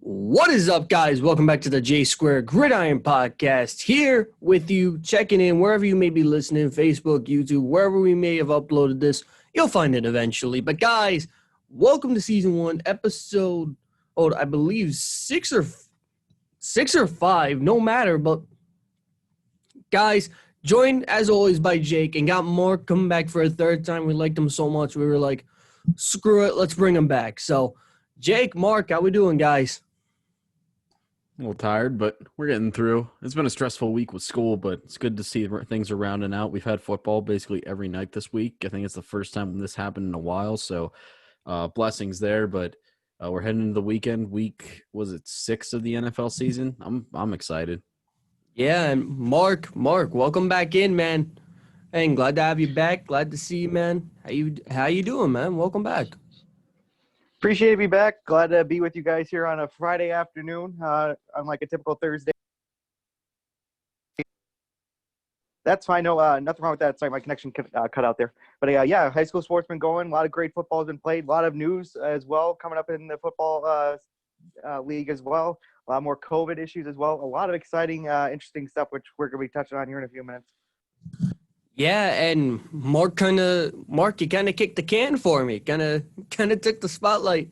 What is up, guys? Welcome back to the J Square GridIron Podcast. Here with you, checking in wherever you may be listening, Facebook, YouTube, wherever we may have uploaded this. You'll find it eventually. But guys, welcome to season 1, episode, I believe six or five, no matter. But guys, joined as always by Jake, and got Mark coming back for a third time. We liked him so much, we were like, screw it, let's bring him back. So, Jake, Mark, how we doing, guys? A little tired, but we're getting through. It's been a stressful week with school, but it's good to see things are rounding out. We've had football basically every night this week. I think it's the first time this happened in a while, so blessings there. But we're heading into the weekend. Week, was it 6 of the NFL season? I'm excited. Yeah, and Mark, welcome back in, man. Hey, glad to have you back. Glad to see you, man. How you doing, man? Welcome back. Appreciate to be back. Glad to be with you guys here on a Friday afternoon, unlike a typical Thursday. That's fine. No, nothing wrong with that. Sorry, my connection cut out there. But yeah, high school sports been going. A lot of great football has been played. A lot of news as well coming up in the football league as well. A lot more COVID issues as well. A lot of exciting, interesting stuff, which we're going to be touching on here in a few minutes. Yeah, and Mark, you kind of kicked the can for me. Kind of took the spotlight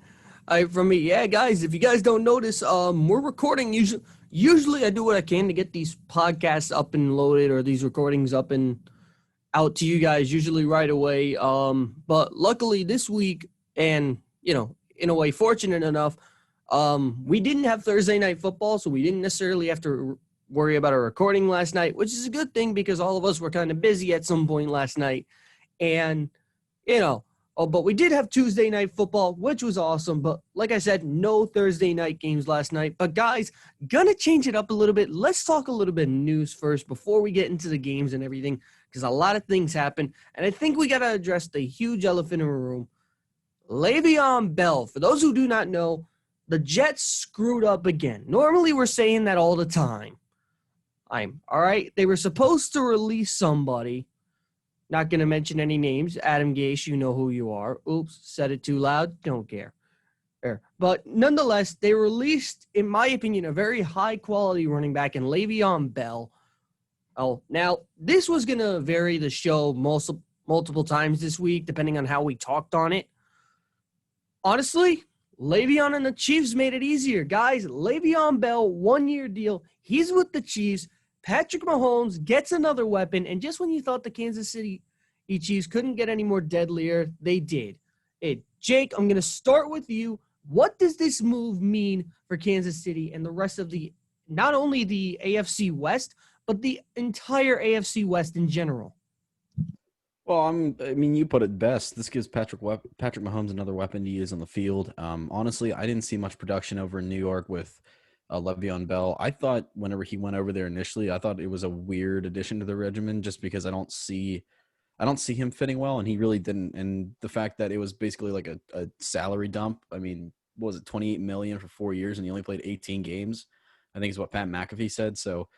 from me. Yeah, guys, if you guys don't notice, we're recording. Usually I do what I can to get these podcasts up and loaded, or these recordings up and out to you guys, usually right away. But luckily this week, and, in a way, fortunate enough, we didn't have Thursday night football, so we didn't necessarily have to worry about our recording last night, which is a good thing because all of us were kind of busy at some point last night. And, but we did have Tuesday night football, which was awesome. But like I said, no Thursday night games last night. But guys, gonna change it up a little bit. Let's talk a little bit of news first before we get into the games and everything, because a lot of things happen. And I think we got to address the huge elephant in the room. Le'Veon Bell, for those who do not know, the Jets screwed up again. Normally we're saying that all the time. All right. They were supposed to release somebody. Not going to mention any names. Adam Gase, you know who you are. Oops, said it too loud. Don't care. But nonetheless, they released, in my opinion, a very high-quality running back in Le'Veon Bell. Oh, now, this was going to vary the show multiple times this week, depending on how we talked on it. Honestly, Le'Veon and the Chiefs made it easier. Guys, Le'Veon Bell, 1-year deal. He's with the Chiefs. Patrick Mahomes gets another weapon, and just when you thought the Kansas City Chiefs couldn't get any more deadlier, they did. Hey, Jake, I'm going to start with you. What does this move mean for Kansas City and the rest of not only the AFC West, but the entire AFC West in general? Well, you put it best. This gives Patrick Mahomes another weapon to use on the field. Honestly, I didn't see much production over in New York with Le'Veon Bell. I thought whenever he went over there initially, I thought it was a weird addition to the regimen just because I don't see him fitting well, and he really didn't. And the fact that it was basically like a salary dump. I mean, what was it, $28 million for 4 years, and he only played 18 games, I think is what Pat McAfee said. So,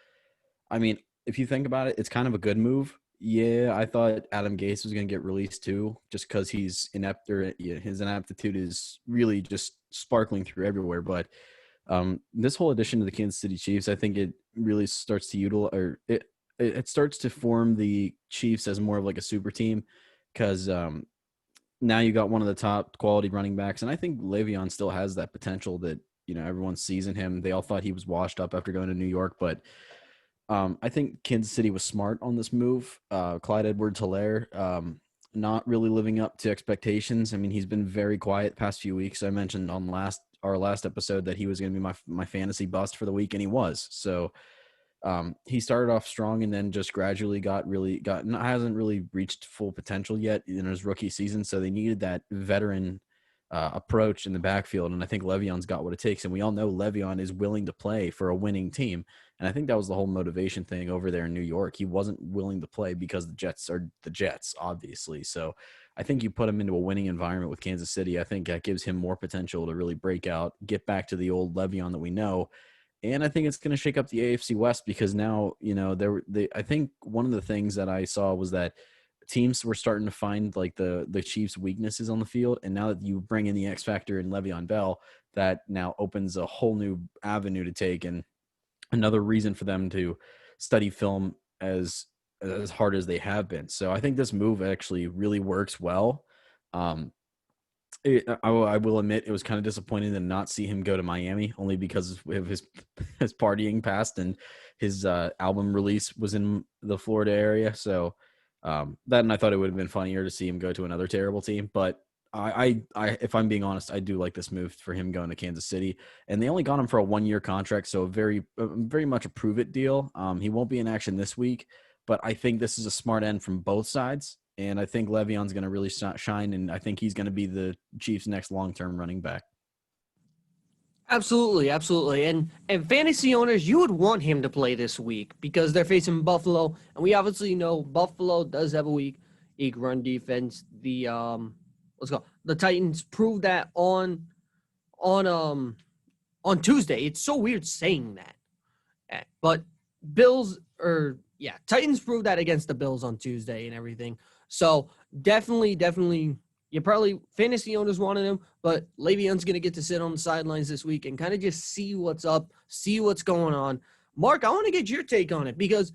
I mean, if you think about it, it's kind of a good move. Yeah, I thought Adam Gase was going to get released too, just because he's inept, or his ineptitude is really just sparkling through everywhere. But this whole addition to the Kansas City Chiefs, I think it really starts to utilize, or it starts to form the Chiefs as more of like a super team, because now you got one of the top quality running backs, and I think Le'Veon still has that potential that everyone sees in him. They all thought he was washed up after going to New York, but I think Kansas City was smart on this move. Clyde Edwards-Helaire, not really living up to expectations. I mean, he's been very quiet the past few weeks. I mentioned on our last episode that he was going to be my fantasy bust for the week, and he was. So he started off strong and then just gradually hasn't really reached full potential yet in his rookie season. So they needed that veteran approach in the backfield, and I think Le'Veon's got what it takes. And we all know Le'Veon is willing to play for a winning team, and I think that was the whole motivation thing over there in New York. He wasn't willing to play because the Jets are the Jets, obviously. So I think you put him into a winning environment with Kansas City. I think that gives him more potential to really break out, get back to the old Le'Veon that we know. And I think it's going to shake up the AFC West, because now, I think one of the things that I saw was that teams were starting to find like the Chiefs' weaknesses on the field, and now that you bring in the X factor in Le'Veon Bell, that now opens a whole new avenue to take and another reason for them to study film as hard as they have been. So I think this move actually really works well. I will admit it was kind of disappointing to not see him go to Miami, only because of his partying past and his album release was in the Florida area. So that, and I thought it would have been funnier to see him go to another terrible team. But I if I'm being honest, I do like this move for him going to Kansas City, and they only got him for a 1-year contract, so very much a prove it deal. He won't be in action this week, but I think this is a smart end from both sides. And I think Le'Veon's going to really shine, and I think he's going to be the Chiefs' next long-term running back. Absolutely, absolutely. And fantasy owners, you would want him to play this week because they're facing Buffalo, and we obviously know Buffalo does have a weak run defense. The Titans proved that on Tuesday. It's so weird saying that, but Titans proved that against the Bills on Tuesday and everything. So definitely, you probably fantasy owners wanted him, but Le'Veon's going to get to sit on the sidelines this week and kind of just see what's up, see what's going on. Mark, I want to get your take on it because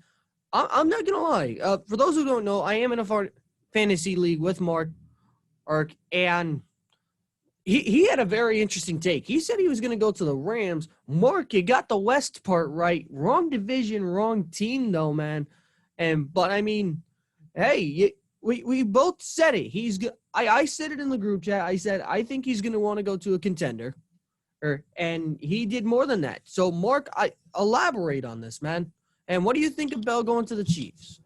I'm not going to lie. For those who don't know, I am in a fantasy league with Mark, and he had a very interesting take. He said he was going to go to the Rams. Mark, you got the West part right. Wrong division, wrong team, though, man. But I mean, hey, we both said it. I said it in the group chat. I said I think he's going to want to go to a contender, and he did more than that. So, Mark, elaborate on this, man. And what do you think of Bell going to the Chiefs?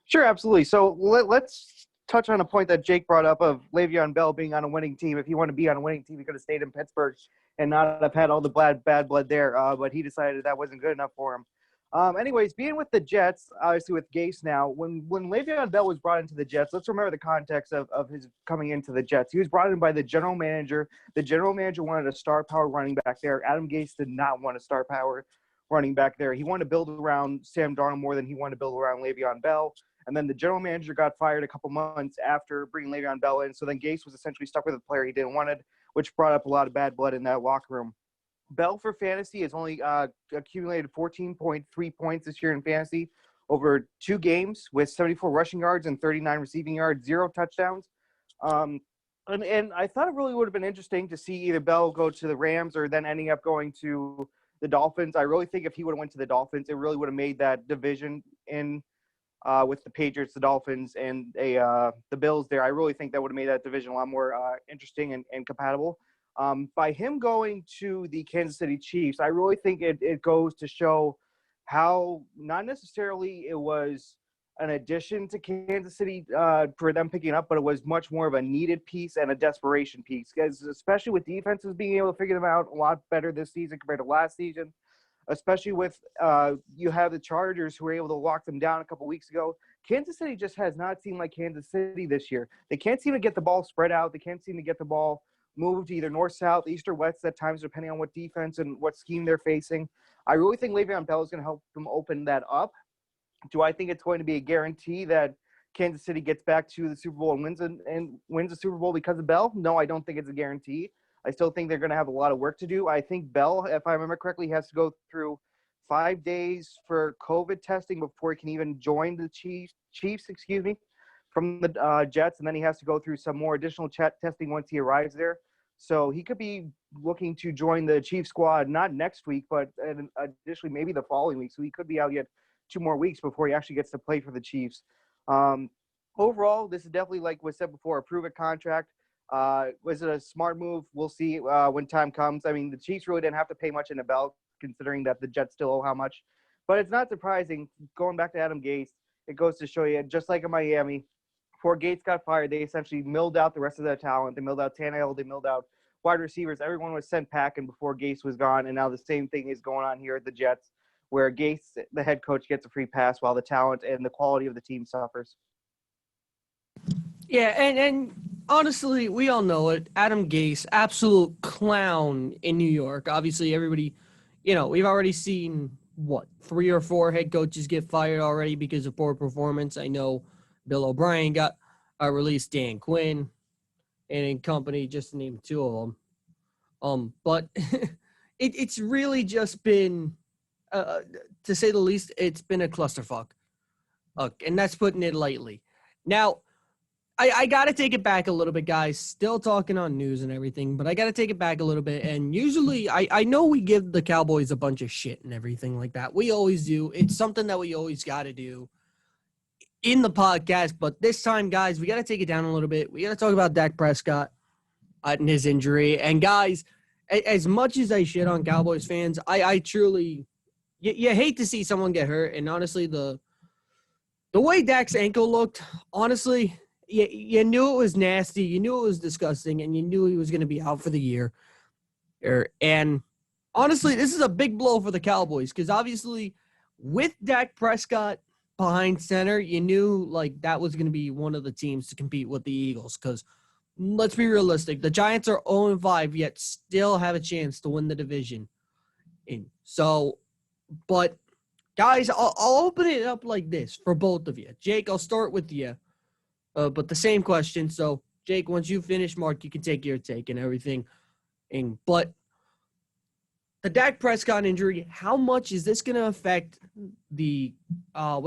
Sure, absolutely. So let's touch on a point that Jake brought up of Le'Veon Bell being on a winning team. If he wanted to be on a winning team, he could have stayed in Pittsburgh and not have had all the bad blood there. But he decided that wasn't good enough for him. Anyways, being with the Jets, obviously with Gase now, when Le'Veon Bell was brought into the Jets, let's remember the context of his coming into the Jets. He was brought in by the general manager. The general manager wanted a star power running back there. Adam Gase did not want a star power running back there. He wanted to build around Sam Darnold more than he wanted to build around Le'Veon Bell. And then the general manager got fired a couple months after bringing Le'Veon Bell in. So then Gase was essentially stuck with a player he didn't want, which brought up a lot of bad blood in that locker room. Bell for fantasy has only accumulated 14.3 points this year in fantasy over 2 games with 74 rushing yards and 39 receiving yards, 0 touchdowns. And I thought it really would have been interesting to see either Bell go to the Rams or then ending up going to the Dolphins. I really think if he would have went to the Dolphins, it really would have made that division in with the Patriots, the Dolphins, and the Bills there. I really think that would have made that division a lot more interesting and compatible. By him going to the Kansas City Chiefs, I really think it goes to show how not necessarily it was an addition to Kansas City for them picking up, but it was much more of a needed piece and a desperation piece, because especially with defenses being able to figure them out a lot better this season compared to last season, especially with you have the Chargers who were able to lock them down a couple weeks ago. Kansas City just has not seemed like Kansas City this year. They can't seem to get the ball spread out. They can't seem to get the ball moved either north, south, east, or west at times, depending on what defense and what scheme they're facing. I really think Le'Veon Bell is going to help them open that up. Do I think it's going to be a guarantee that Kansas City gets back to the Super Bowl and wins the Super Bowl because of Bell? No, I don't think it's a guarantee. I still think they're going to have a lot of work to do. I think Bell, if I remember correctly, has to go through 5 days for COVID testing before he can even join the Chiefs, from the Jets, and then he has to go through some more additional testing once he arrives there. So he could be looking to join the Chiefs squad, not next week, but additionally maybe the following week. So he could be out yet 2 more weeks before he actually gets to play for the Chiefs. Overall, this is definitely, like was said before, a prove-it contract. Was it a smart move? We'll see when time comes. I mean, the Chiefs really didn't have to pay much in the Bell, considering that the Jets still owe how much. But it's not surprising. Going back to Adam Gase, it goes to show you, just like in Miami, before Gates got fired, they essentially milled out the rest of their talent. They milled out Tannehill. They milled out wide receivers. Everyone was sent packing before Gase was gone, and now the same thing is going on here at the Jets, where Gase, the head coach, gets a free pass while the talent and the quality of the team suffers. Yeah, and honestly, we all know it. Adam Gase, absolute clown in New York. Obviously, everybody, we've already seen, 3 or 4 head coaches get fired already because of poor performance. I know Bill O'Brien got released, Dan Quinn and company, just to name two of them. But it's really just been, to say the least, it's been a clusterfuck. And that's putting it lightly. Now, I got to take it back a little bit, guys. Still talking on news and everything, but I got to take it back a little bit. And usually, I know we give the Cowboys a bunch of shit and everything like that. We always do. It's something that we always got to do in the podcast. But this time, guys, we got to take it down a little bit. We got to talk about Dak Prescott and his injury. And, guys, as much as I shit on Cowboys fans, I truly – you hate to see someone get hurt. And, honestly, the way Dak's ankle looked, honestly – you knew it was nasty, you knew it was disgusting, and you knew he was going to be out for the year. And honestly, this is a big blow for the Cowboys because obviously with Dak Prescott behind center, you knew like that was going to be one of the teams to compete with the Eagles because let's be realistic. The Giants are 0-5 yet still have a chance to win the division. But guys, I'll open it up like this for both of you. Jake, I'll start with you. But the same question. So, Jake, once you finish, Mark, you can take your take and everything. But the Dak Prescott injury, how much is this going to affect the How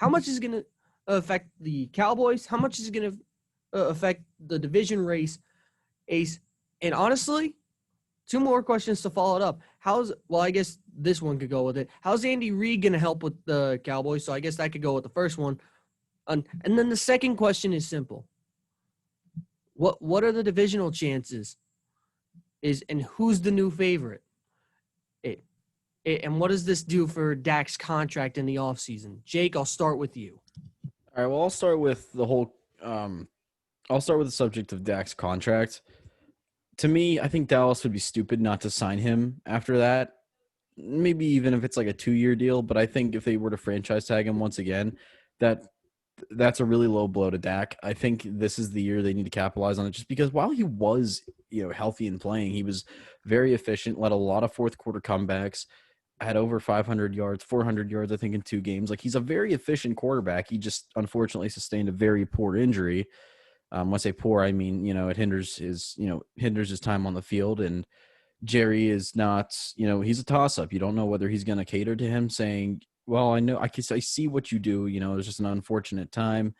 much is it going to affect the Cowboys? How much is it going to affect the division race? Ace. And honestly, two more questions to follow it up. I guess this one could go with it. How's Andy Reid going to help with the Cowboys? So I guess that could go with the first one. And then the second question is simple. What are the divisional chances? And who's the new favorite? And what does this do for Dak's contract in the offseason? Jake, I'll start with you. All right, well, I'll start with the subject of Dak's contract. To me, I think Dallas would be stupid not to sign him after that. Maybe even if it's like a 2-year deal, but I think if they were to franchise tag him once again, that's a really low blow to Dak. I think this is the year they need to capitalize on it just because while he was, healthy and playing, he was very efficient, led a lot of fourth quarter comebacks, had over 500 yards, 400 yards, I think, in 2 games. Like, he's a very efficient quarterback. He just unfortunately sustained a very poor injury. When I say poor, I mean, it hinders his time on the field. And Jerry is not, he's a toss-up. You don't know whether he's going to cater to him saying, well, I see what you do. It was just an unfortunate time.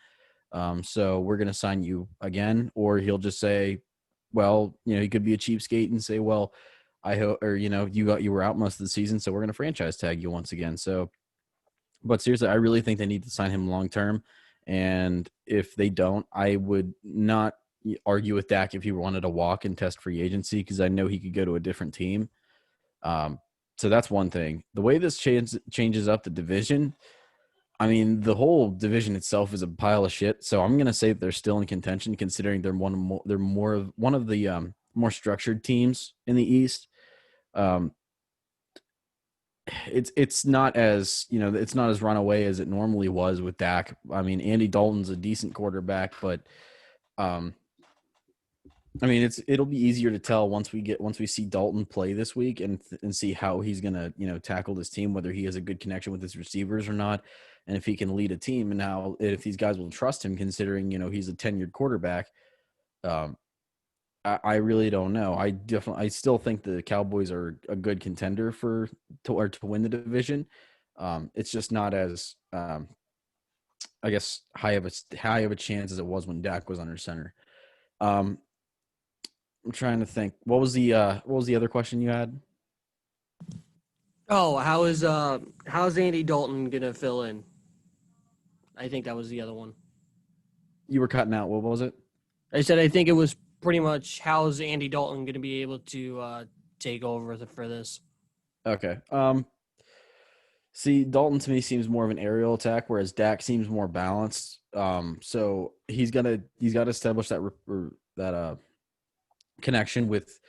So we're going to sign you again. Or he'll just say, well, he could be a cheapskate and say, well, you were out most of the season, so we're going to franchise tag you once again. So, but seriously, I really think they need to sign him long-term. And if they don't, I would not argue with Dak if he wanted to walk and test free agency because I know he could go to a different team. So that's one thing. The way this changes up the division, I mean, the whole division itself is a pile of shit. So I'm going to say that they're still in contention, considering they're one of the more structured teams in the East. It's not as it's not as runaway as it normally was with Dak. I mean, Andy Dalton's a decent quarterback, but I mean, it'll be easier to tell once we see Dalton play this week and see how he's gonna tackle this team, whether he has a good connection with his receivers or not, and if he can lead a team, and how if these guys will trust him, considering he's a tenured quarterback. I really don't know. I still think the Cowboys are a good contender to win the division. It's just not as I guess high of a chance as it was when Dak was under center. I'm trying to think. What was the other question you had? Oh, how's Andy Dalton gonna fill in? I think that was the other one. You were cutting out. What was it? I said I think it was pretty much how's Andy Dalton gonna be able to take over for this. Okay. See, Dalton to me seems more of an aerial attack, whereas Dak seems more balanced. So he's got to establish that connection with.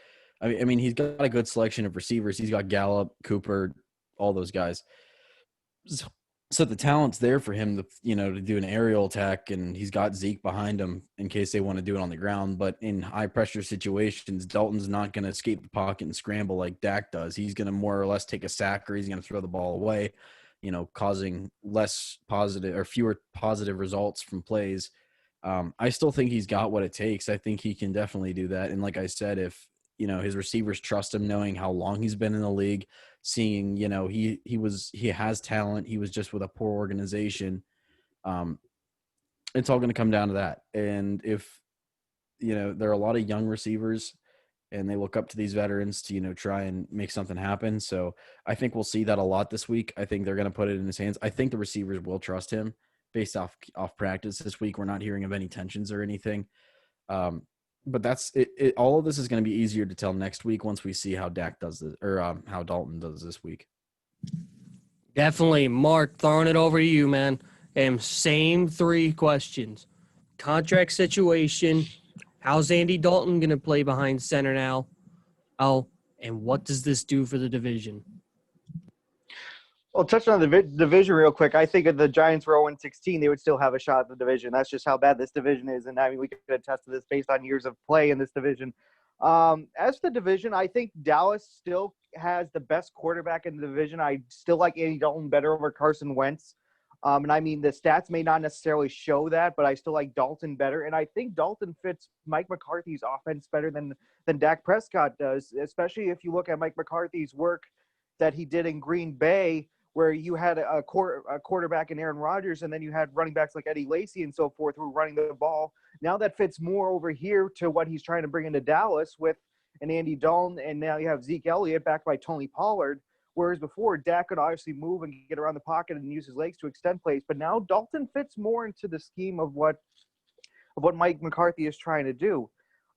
I mean, he's got a good selection of receivers. He's got Gallup, Cooper, all those guys. So the talent's there for him to do an aerial attack, and he's got Zeke behind him in case they want to do it on the ground. But in high pressure situations, Dalton's not going to escape the pocket and scramble like Dak does. He's going to more or less take a sack, or he's going to throw the ball away. causing less positive or fewer positive results from plays. I still think he's got what it takes. I think he can definitely do that. And like I said, if, his receivers trust him, knowing how long he's been in the league, seeing, he has talent. He was just with a poor organization. It's all going to come down to that. And if, there are a lot of young receivers and they look up to these veterans to, try and make something happen. So I think we'll see that a lot this week. I think they're going to put it in his hands. I think the receivers will trust him based off practice this week. We're not hearing of any tensions or anything. But that's it. All of this is going to be easier to tell next week once we see how Dak does this, or how Dalton does this week. Definitely. Mark, throwing it over to you, man. Same 3 questions. Contract situation. How's Andy Dalton going to play behind center now? Oh, and what does this do for the division? Well, touching on the division real quick, I think if the Giants were 0-16, they would still have a shot at the division. That's just how bad this division is. And, we could attest to this based on years of play in this division. As for the division, I think Dallas still has the best quarterback in the division. I still like Andy Dalton better over Carson Wentz. And the stats may not necessarily show that, but I still like Dalton better. And I think Dalton fits Mike McCarthy's offense better than Dak Prescott does, especially if you look at Mike McCarthy's work that he did in Green Bay, where you had a quarterback in Aaron Rodgers, and then you had running backs like Eddie Lacy and so forth who were running the ball. Now that fits more over here to what he's trying to bring into Dallas with an Andy Dalton, and now you have Zeke Elliott backed by Tony Pollard, whereas before Dak could obviously move and get around the pocket and use his legs to extend plays. But now Dalton fits more into the scheme of what Mike McCarthy is trying to do.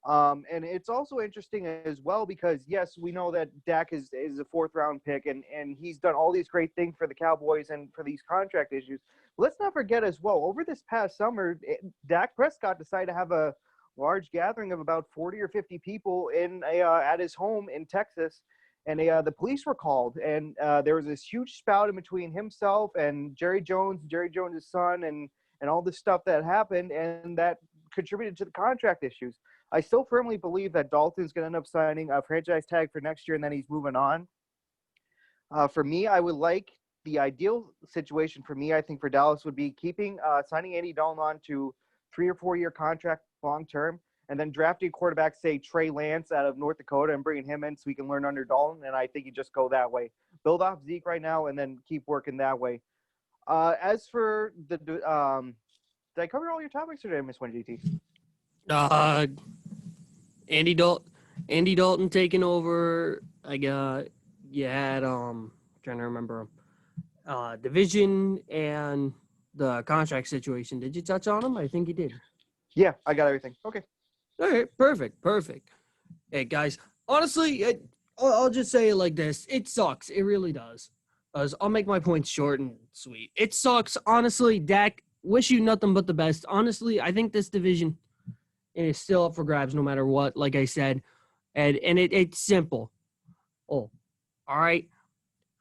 And it's also interesting as well because, yes, we know that Dak is a 4th-round pick, and he's done all these great things for the Cowboys and for these contract issues. But let's not forget as well, over this past summer, Dak Prescott decided to have a large gathering of about 40 or 50 people at his home in Texas, and the police were called. And there was this huge spout in between himself and Jerry Jones' son, and all this stuff that happened, and that contributed to the contract issues. I still firmly believe that Dalton's going to end up signing a franchise tag for next year, and then he's moving on. For me, I would like the ideal situation for me, I think, for Dallas would be signing Andy Dalton on to 3 or 4 year contract long-term, and then drafting a quarterback, say Trey Lance out of North Dakota, and bringing him in so we can learn under Dalton. And I think you just go that way. Build off Zeke right now and then keep working that way. As for the did I cover all your topics or did I miss one, GT? Andy Dalton taking over. I got trying to remember division and the contract situation. Did you touch on them? I think you did. Yeah, I got everything. Okay. All right, perfect. Hey guys, honestly, I'll just say it like this: it sucks. It really does. I'll make my points short and sweet. It sucks, honestly. Dak, wish you nothing but the best. Honestly, I think this division is still up for grabs no matter what, like I said. And it's simple. Oh, all right.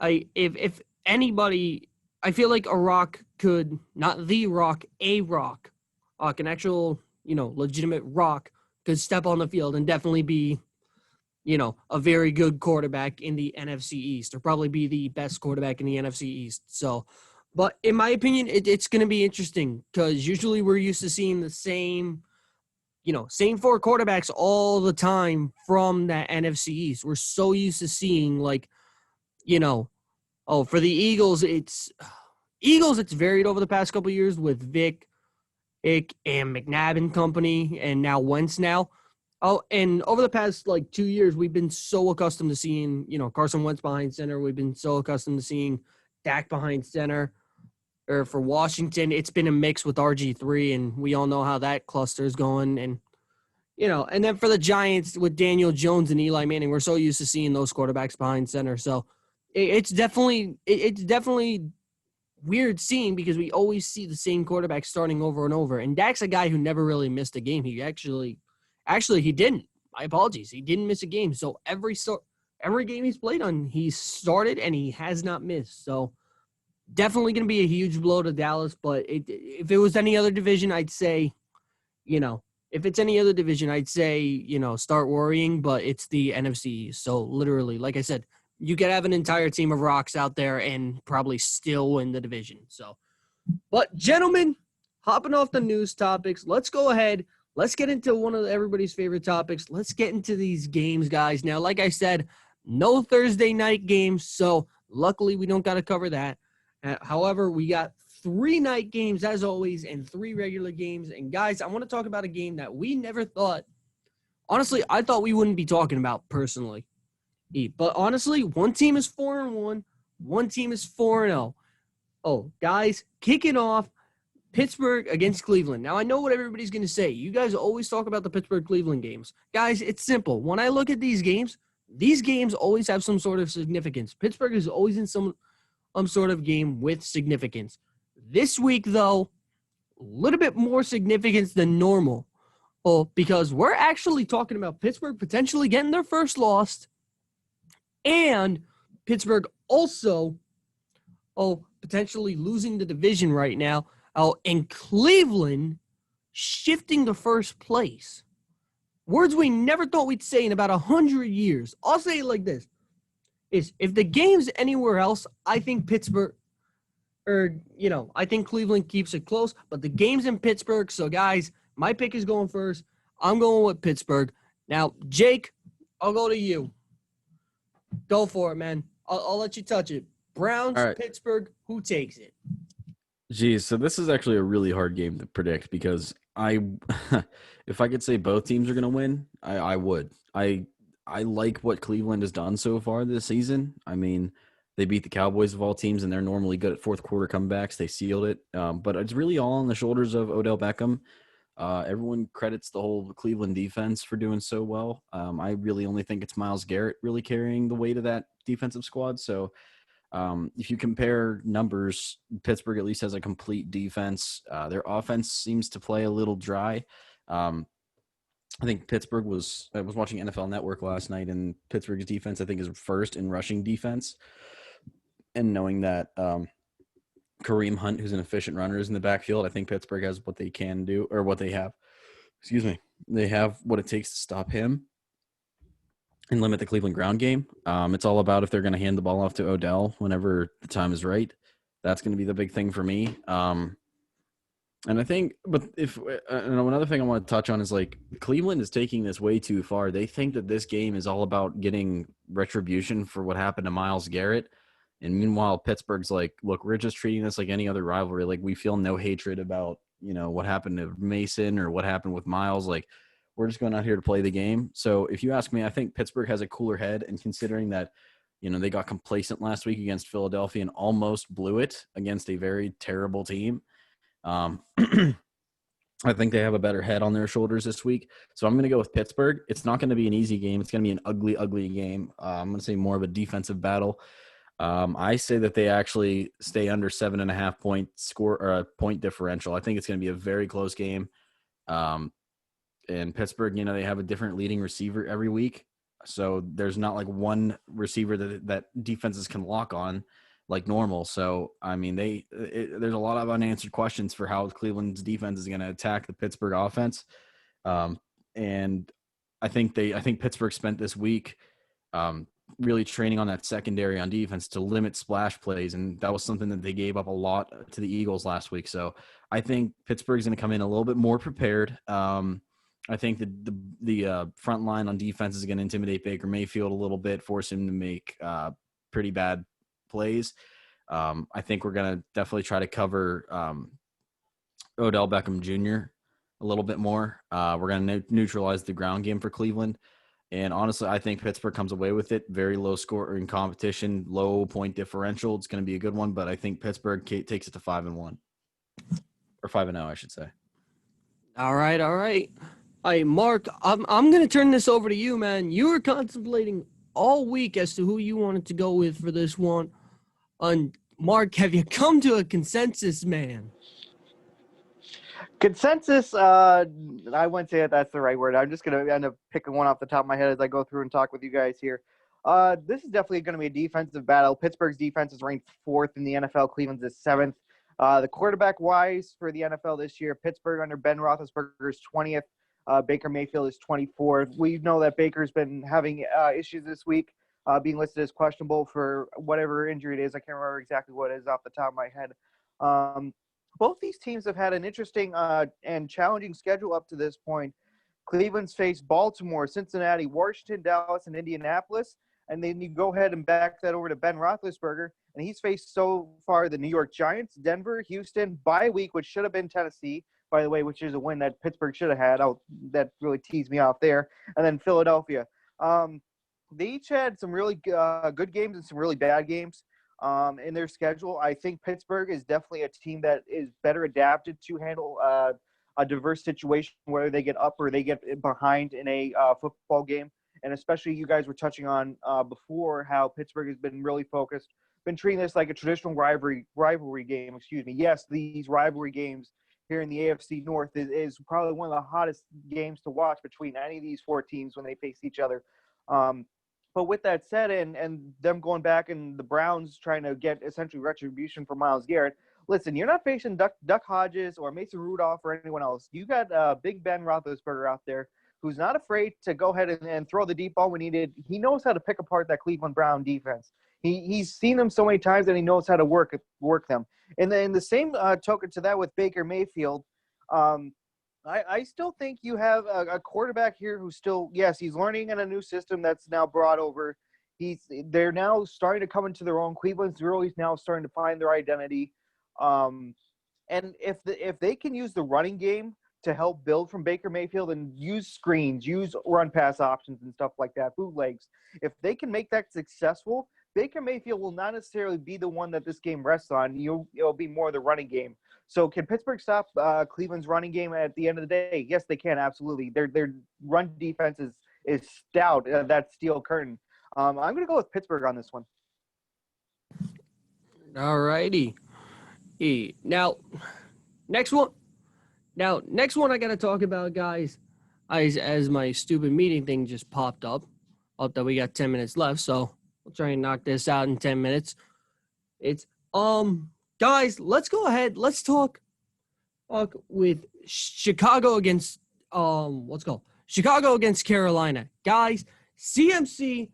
If anybody, I feel like a Rock could, not the Rock, a Rock, an actual, legitimate Rock could step on the field and definitely be, a very good quarterback in the NFC East, or probably be the best quarterback in the NFC East. So, but in my opinion, it's going to be interesting because usually we're used to seeing the same 4 quarterbacks all the time from that NFC East. We're so used to seeing for the Eagles, it's varied over the past couple of years with Vic, Ick, and McNabb and company, and now Wentz now. Oh, and over the past 2 years, we've been so accustomed to seeing, Carson Wentz behind center. We've been so accustomed to seeing Dak behind center. Or for Washington, it's been a mix with RG3, and we all know how that cluster is going. And, and then for the Giants with Daniel Jones and Eli Manning, we're so used to seeing those quarterbacks behind center. So it's definitely weird seeing because we always see the same quarterback starting over and over. And Dak's a guy who never really missed a game. He actually he didn't. My apologies. He didn't miss a game. So every game he's played on, he's started and he has not missed. So definitely going to be a huge blow to Dallas. But if it was any other division, I'd say, if it's any other division, I'd say, start worrying. But it's the NFC. So literally, like I said, you could have an entire team of rocks out there and probably still win the division. So, but gentlemen, hopping off the news topics, let's go ahead. Let's get into one of everybody's favorite topics. Let's get into these games, guys. Now, like I said, no Thursday night games, so luckily we don't got to cover that. However, we got 3 night games, as always, and 3 regular games. And, guys, I want to talk about a game that we never thought – honestly, I thought we wouldn't be talking about personally. But, honestly, one team is 4-1, one team is 4-0. Oh, guys, kicking off, Pittsburgh against Cleveland. Now, I know what everybody's going to say. You guys always talk about the Pittsburgh-Cleveland games. Guys, it's simple. When I look at these games always have some sort of significance. Pittsburgh is always in some sort of game with significance. This week, though, a little bit more significance than normal. Because we're actually talking about Pittsburgh potentially getting their first loss, and Pittsburgh also potentially losing the division right now. And Cleveland shifting to first place. Words we never thought we'd say in about 100 years. I'll say it like this. If the game's anywhere else, I think I think Cleveland keeps it close. But the game's in Pittsburgh. So, guys, my pick is going first. I'm going with Pittsburgh. Now, Jake, I'll go to you. Go for it, man. I'll let you touch it. Browns, right. Pittsburgh, who takes it? Geez, so this is actually a really hard game to predict because if I could say both teams are going to win, I would. I like what Cleveland has done so far this season. I mean, they beat the Cowboys of all teams, and they're normally good at fourth quarter comebacks. They sealed it. But it's really all on the shoulders of Odell Beckham. Everyone credits the whole Cleveland defense for doing so well. I really only think it's Myles Garrett really carrying the weight of that defensive squad. So if you compare numbers, Pittsburgh at least has a complete defense. Their offense seems to play a little dry. I think I was watching NFL Network last night, and Pittsburgh's defense, I think, is first in rushing defense. And knowing that Kareem Hunt, who's an efficient runner, is in the backfield, I think Pittsburgh has what they can do, or what they have. Excuse me. They have what it takes to stop him and limit the Cleveland ground game. It's all about if they're going to hand the ball off to Odell whenever the time is right. That's going to be the big thing for me. And I think, another thing I want to touch on is like Cleveland is taking this way too far. They think that this game is all about getting retribution for what happened to Myles Garrett. And meanwhile, Pittsburgh's like, look, we're just treating this like any other rivalry. Like, we feel no hatred about, what happened to Mason or what happened with Myles. Like, we're just going out here to play the game. So if you ask me, I think Pittsburgh has a cooler head. And considering that, they got complacent last week against Philadelphia and almost blew it against a very terrible team. I think they have a better head on their shoulders this week. So I'm going to go with Pittsburgh. It's not going to be an easy game. It's going to be an ugly, ugly game. I'm going to say more of a defensive battle. I say that they actually stay under 7.5 point score or point differential. I think it's going to be a very close game. And Pittsburgh, they have a different leading receiver every week. So there's not like one receiver that defenses can lock on like normal. So, I mean, there's a lot of unanswered questions for how Cleveland's defense is going to attack the Pittsburgh offense. And I think Pittsburgh spent this week really training on that secondary on defense to limit splash plays. And that was something that they gave up a lot to the Eagles last week. So I think Pittsburgh's going to come in a little bit more prepared. I think the front line on defense is going to intimidate Baker Mayfield a little bit, force him to make pretty bad plays. I think we're going to definitely try to cover Odell Beckham Jr. a little bit more. We're going to neutralize the ground game for Cleveland. And honestly, I think Pittsburgh comes away with it. Very low score in competition, low point differential. It's going to be a good one, but I think Pittsburgh takes it to 5-1 or 5-0, I should say. All right. All right, Mark, I'm going to turn this over to you, man. You were contemplating all week as to who you wanted to go with for this one. And Mark, have you come to a consensus, man? Consensus, I wouldn't say that's the right word. I'm just going to end up picking one off the top of my head as I go through and talk with you guys here. This is definitely going to be a defensive battle. Pittsburgh's defense is ranked 4th in the NFL. Cleveland's is 7th. The quarterback-wise for the NFL this year, Pittsburgh under Ben Roethlisberger is 20th. Baker Mayfield is 24th. We know that Baker's been having issues this week. being listed as questionable for whatever injury it is. I can't remember exactly what it is off the top of my head. Both these teams have had an interesting and challenging schedule up to this point. Cleveland's faced Baltimore, Cincinnati, Washington, Dallas, and Indianapolis. And then you go ahead and back that over to Ben Roethlisberger, and he's faced so far the New York Giants, Denver, Houston, bye week, which should have been Tennessee, by the way, which is a win that Pittsburgh should have had. That really teased me off there. And then Philadelphia. They each had some really good games and some really bad games in their schedule. I think Pittsburgh is definitely a team that is better adapted to handle a diverse situation, whether they get up or they get behind in a football game. And especially you guys were touching on before how Pittsburgh has been really focused, been treating this like a traditional rivalry game. Yes, these rivalry games here in the AFC North is probably one of the hottest games to watch between any of these four teams when they face each other. But with that said, and them going back and the Browns trying to get essentially retribution for Myles Garrett, listen, you're not facing Duck Hodges or Mason Rudolph or anyone else. You got Big Ben Roethlisberger out there who's not afraid to go ahead and throw the deep ball when needed. He knows how to pick apart that Cleveland Brown defense. He's seen them so many times, and he knows how to work them. And then the same token to that with Baker Mayfield, I still think you have a quarterback here who's still, yes, he's learning in a new system that's now brought over. They're now starting to come into their own. Cleveland's really now starting to find their identity. And if they can use the running game to help build from Baker Mayfield and use screens, use run pass options and stuff like that, bootlegs, if they can make that successful, Baker Mayfield will not necessarily be the one that this game rests on. It'll be more the running game. So can Pittsburgh stop Cleveland's running game at the end of the day? Yes, they can, absolutely. Their run defense is stout, that steel curtain. I'm going to go with Pittsburgh on this one. All righty. Now, next one I got to talk about, guys, as my stupid meeting thing just popped up. That we got 10 minutes left, so we'll try and knock this out in 10 minutes. It's guys, let's go ahead. Let's talk with Chicago against Chicago against Carolina. Guys, CMC,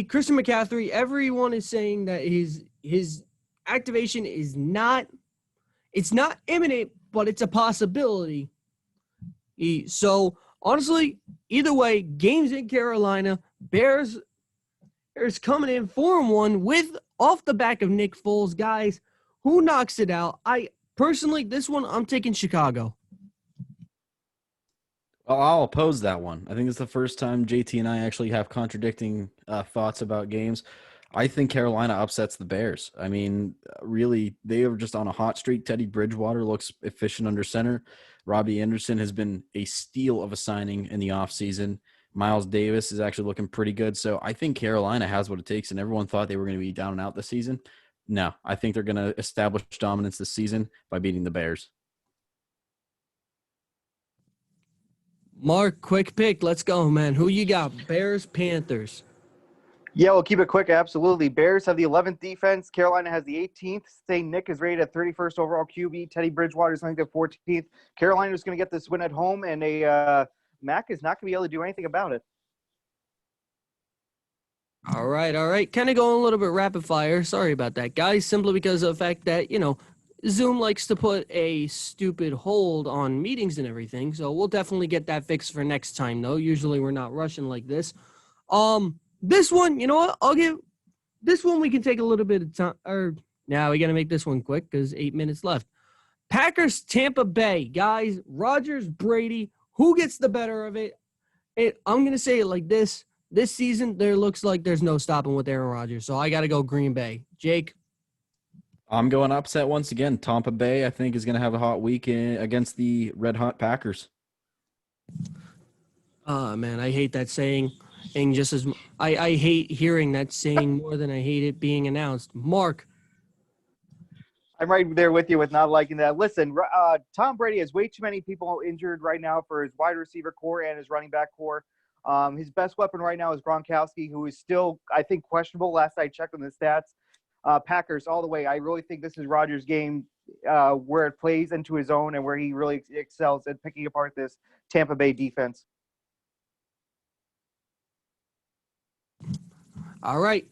Christian McCaffrey, everyone is saying that his activation is not imminent, but it's a possibility. So honestly, either way, games in Carolina, Bears coming in 4-1 with off the back of Nick Foles. Guys, who knocks it out? I personally, this one, I'm taking Chicago. Well, I'll oppose that one. I think it's the first time JT and I actually have contradicting thoughts about games. I think Carolina upsets the Bears. I mean, really, they are just on a hot streak. Teddy Bridgewater looks efficient under center. Robbie Anderson has been a steal of a signing in the offseason. Miles Davis is actually looking pretty good. So I think Carolina has what it takes, and everyone thought they were going to be down and out this season. No, I think they're going to establish dominance this season by beating the Bears. Mark, quick pick. Let's go, man. Who you got? Bears, Panthers. Yeah, we'll keep it quick. Absolutely. Bears have the 11th defense. Carolina has the 18th. St. Nick is rated at 31st overall QB. Teddy Bridgewater is ranked at 14th. Carolina is going to get this win at home, and Mac is not going to be able to do anything about it. All right. Kind of going a little bit rapid fire. Sorry about that, guys. Simply because of the fact that, Zoom likes to put a stupid hold on meetings and everything. So we'll definitely get that fixed for next time, though. Usually we're not rushing like this. This one, you know what? I'll give this one. We can take a little bit of time. Now we got to make this one quick because 8 minutes left. Packers, Tampa Bay, guys. Rodgers, Brady. Who gets the better of it? I'm gonna say it like this. This season, there looks like there's no stopping with Aaron Rodgers. So I got to go Green Bay. Jake. I'm going upset once again. Tampa Bay, I think, is going to have a hot week against the red-hot Packers. Man, I hate that saying. And just as I hate hearing that saying more than I hate it being announced. Mark. I'm right there with you with not liking that. Listen, Tom Brady has way too many people injured right now for his wide receiver core and his running back core. His best weapon right now is Gronkowski, who is still, I think, questionable. Last I checked on the stats. Packers all the way. I really think this is Rodgers' game where it plays into his own and where he really excels at picking apart this Tampa Bay defense. All right.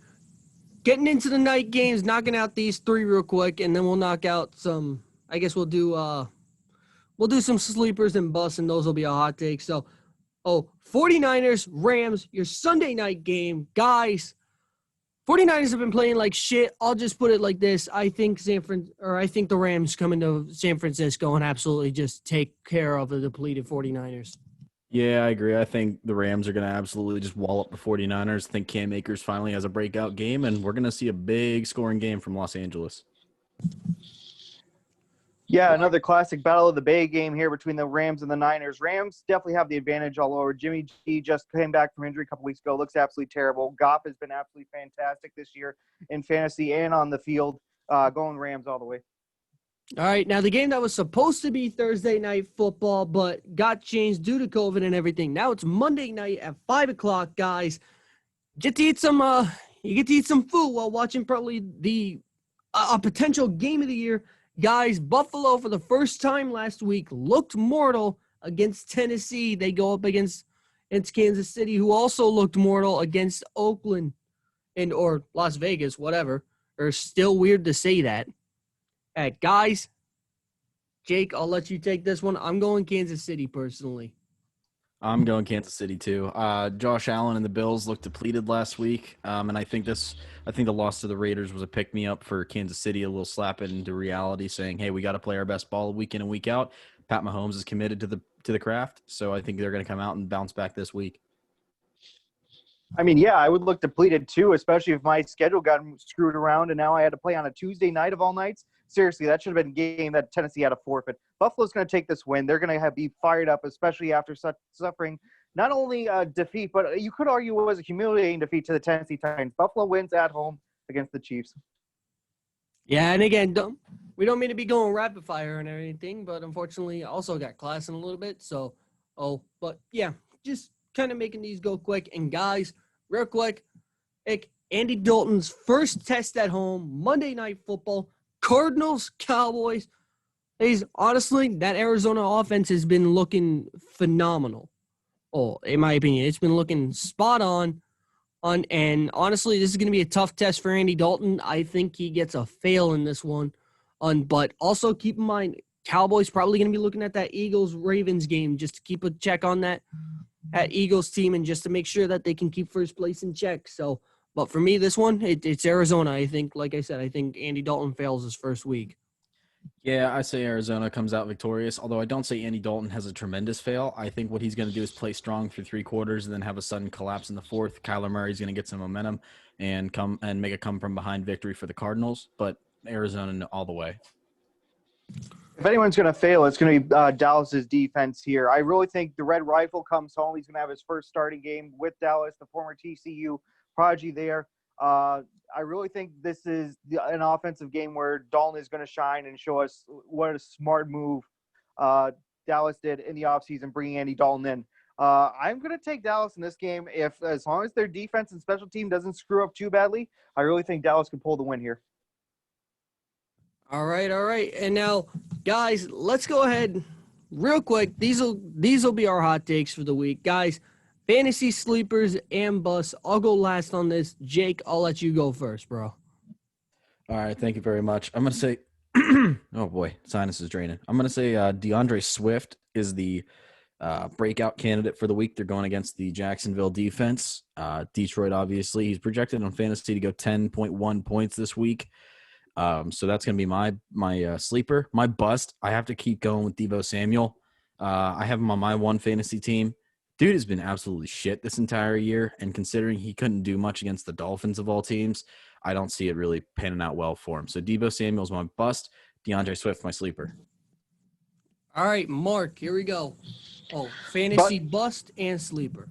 Getting into the night games, knocking out these three real quick, and then we'll knock out some. I guess we'll do some sleepers and busts, and those will be a hot take. So, 49ers, Rams, your Sunday night game. Guys, 49ers have been playing like shit. I'll just put it like this. I think the Rams come into San Francisco and absolutely just take care of the depleted 49ers. Yeah, I agree. I think the Rams are going to absolutely just wall up the 49ers. I think Cam Akers finally has a breakout game, and we're going to see a big scoring game from Los Angeles. Yeah, another classic Battle of the Bay game here between the Rams and the Niners. Rams definitely have the advantage all over. Jimmy G just came back from injury a couple weeks ago. Looks absolutely terrible. Goff has been absolutely fantastic this year in fantasy and on the field. Going Rams all the way. All right, now the game that was supposed to be Thursday night football, but got changed due to COVID and everything. Now it's Monday night at 5 o'clock, guys. You get to eat some food while watching probably the a potential game of the year. Guys, Buffalo for the first time last week looked mortal against Tennessee. They go up against Kansas City, who also looked mortal against Oakland or Las Vegas, whatever. Or still weird to say that. Guys, Jake, I'll let you take this one. I'm going Kansas City personally. I'm going Kansas City too. Josh Allen and the Bills looked depleted last week, and I think the loss to the Raiders was a pick me up for Kansas City, a little slap it into reality, saying, "Hey, we got to play our best ball week in and week out." Pat Mahomes is committed to the craft, so I think they're going to come out and bounce back this week. I mean, yeah, I would look depleted too, especially if my schedule got screwed around and now I had to play on a Tuesday night of all nights. Seriously, that should have been a game that Tennessee had to forfeit. Buffalo's going to take this win. They're going to be fired up, especially after suffering not only a defeat, but you could argue it was a humiliating defeat to the Tennessee Titans. Buffalo wins at home against the Chiefs. Yeah, and again, we don't mean to be going rapid fire and everything, but unfortunately, I also got class in a little bit. So, but yeah, just kind of making these go quick. And guys, real quick, Andy Dalton's first test at home, Monday Night Football. Cardinals, Cowboys. Honestly, that Arizona offense has been looking phenomenal. In my opinion, it's been looking spot on. And honestly, this is going to be a tough test for Andy Dalton. I think he gets a fail in this one. But also keep in mind, Cowboys probably going to be looking at that Eagles-Ravens game just to keep a check on that Eagles team and just to make sure that they can keep first place in check. So, but for me, this one, it's Arizona. I think, like I said, I think Andy Dalton fails his first week. Yeah, I say Arizona comes out victorious, although I don't say Andy Dalton has a tremendous fail. I think what he's going to do is play strong through 3 quarters and then have a sudden collapse in the fourth. Kyler Murray's going to get some momentum and make a come-from-behind victory for the Cardinals, but Arizona all the way. If anyone's going to fail, it's going to be Dallas's defense here. I really think the Red Rifle comes home. He's going to have his first starting game with Dallas, the former TCU prodigy there. I really think this is an offensive game where Dalton is going to shine and show us what a smart move Dallas did in the offseason, bringing Andy Dalton in. I'm going to take Dallas in this game. As long as their defense and special team doesn't screw up too badly, I really think Dallas can pull the win here. All right. And now, guys, let's go ahead real quick. These will be our hot takes for the week. Guys, fantasy sleepers and busts. I'll go last on this. Jake, I'll let you go first, bro. All right, thank you very much. I'm going to say oh, boy, sinus is draining. I'm going to say DeAndre Swift is the breakout candidate for the week. They're going against the Jacksonville defense. Detroit, obviously. He's projected on fantasy to go 10.1 points this week. So that's going to be my sleeper. My bust, I have to keep going with Deebo Samuel. I have him on my one fantasy team. Dude has been absolutely shit this entire year, and considering he couldn't do much against the Dolphins of all teams, I don't see it really panning out well for him. So Deebo Samuel's my bust, DeAndre Swift my sleeper. All right, Mark, here we go. Fantasy bust and sleeper.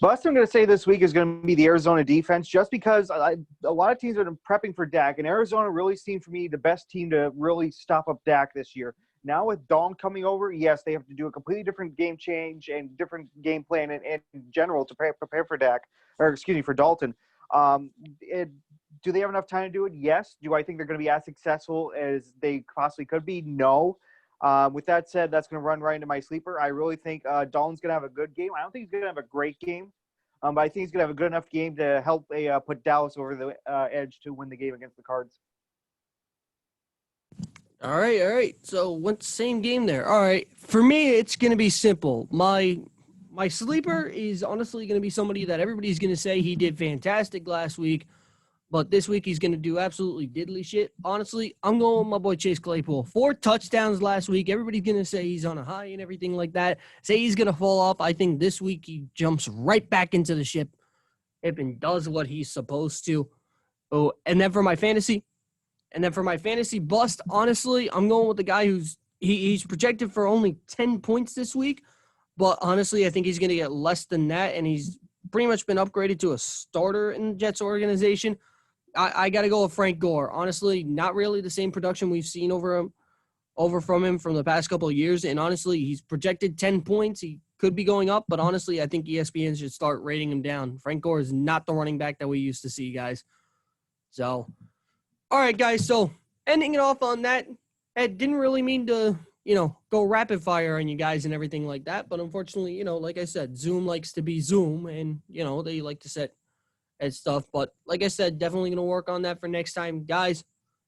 Bust, I'm going to say this week is going to be the Arizona defense, just because a lot of teams are prepping for Dak, and Arizona really seemed for me the best team to really stop up Dak this year. Now with Dalton coming over, yes, they have to do a completely different game change and different game plan in general to prepare for Dak, for Dalton. Do they have enough time to do it? Yes. Do I think they're going to be as successful as they possibly could be? No. With that said, that's going to run right into my sleeper. I really think Dalton's going to have a good game. I don't think he's going to have a great game. But I think he's gonna have a good enough game to help put Dallas over the edge to win the game against the Cards. All right. So what's same game there? All right. For me, it's gonna be simple. My sleeper is honestly gonna be somebody that everybody's gonna say he did fantastic last week, but this week he's gonna do absolutely diddly shit. Honestly, I'm going with my boy Chase Claypool. 4 touchdowns last week. Everybody's gonna say he's on a high and everything like that. Say he's gonna fall off. I think this week he jumps right back into the ship and does what he's supposed to. Oh, and then for my fantasy bust, honestly, I'm going with the guy he's projected for only 10 points this week. But honestly, I think he's going to get less than that, and he's pretty much been upgraded to a starter in the Jets organization. I got to go with Frank Gore. Honestly, not really the same production we've seen over from him from the past couple of years. And honestly, he's projected 10 points. He could be going up, but honestly, I think ESPN should start rating him down. Frank Gore is not the running back that we used to see, guys. So, all right, guys. So, ending it off on that, I didn't really mean to, go rapid fire on you guys and everything like that. But unfortunately, like I said, Zoom likes to be Zoom, and, they like to set and stuff. But like I said, definitely going to work on that for next time. Guys,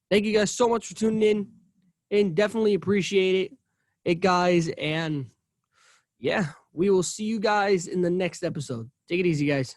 thank you guys so much for tuning in, and definitely appreciate it, guys. And, yeah, we will see you guys in the next episode. Take it easy, guys.